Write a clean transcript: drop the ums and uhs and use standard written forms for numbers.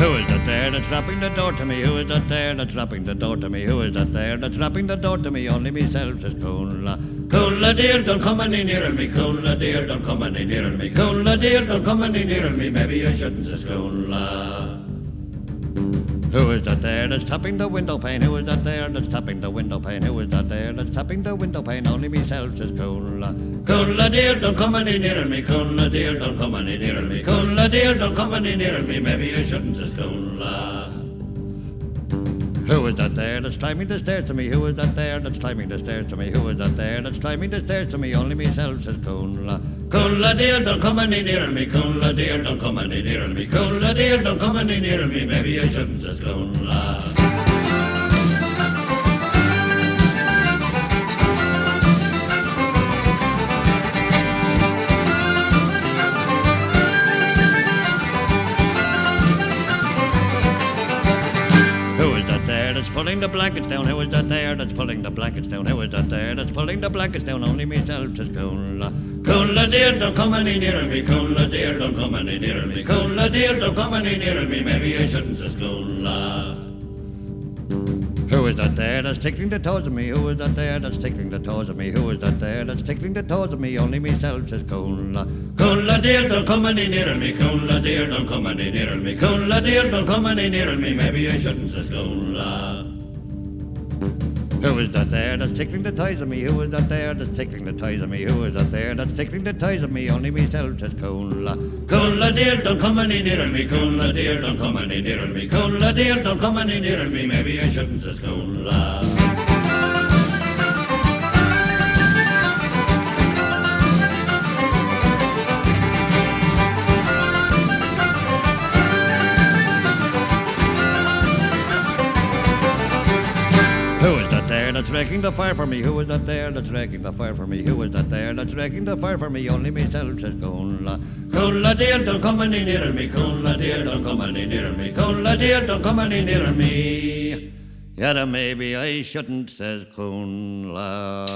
Who is that there that's rapping the door to me? Who is that there that's rapping the door to me? Who is that there that's rapping the door to me? Only myself says Coola. Coola dear, don't come any nearer me. Coola dear, don't come any nearer me. Coola dear, don't come any nearer me. Maybe I shouldn't, says Coola. Who is that there that's tapping the window pane? Who is that there that's tapping the window pane? Who is that there that's tapping the window pane? Only myself says Coola. Coola dear, don't come any nearer me. Coola dear, don't come any nearer me. Coola dear, don't come any nearer me. Maybe I shouldn't, says Coola. Who is that there that's climbing the stairs to me? Who is that there that's climbing the stairs to me? Who is that there that's climbing the stairs to me? Only myself says Coola. Coola dear, don't come any nearer me. Coola dear, don't come any nearer me. Coola dear, don't come any nearer me. Maybe I shouldn't, says Coola. Who is that there that's pulling the blankets down? Who is that there that's pulling the blankets down? Who is that there that's pulling the blankets down? Only myself says Coola. Coola dear, don't come any nearer me. Coola dear, don't come any nearer me. Coola dear, don't come any nearer me. Maybe I shouldn't, says Coola. Who is that there that's tickling the toes of me? Who is that there that's tickling the toes of me? Who is that there that's tickling the toes of me? Only myself says Coola. Coola dear, don't come any nearer me. Coola dear, don't come any nearer me. Coola dear, don't come any nearer me. Maybe I shouldn't, says Coola. Who is that there that's tickling the toes of me? Who is that there that's tickling the toes of me? Who is that there that's tickling the toes of me? Only myself says Coola. Coola dear, don't come any nearer me. Coola dear, don't come any nearer me. Coola dear, don't come any nearer me. Maybe I shouldn't, says Coola. Who is that there that's raking the fire for me? Who is that there that's raking the fire for me? Who is that there that's raking the fire for me? Only myself says Coola. Coola dear, don't come any nearer me. Coola dear, don't come any nearer me. Coola dear, don't come any nearer me. Yet maybe I shouldn't, says Coola.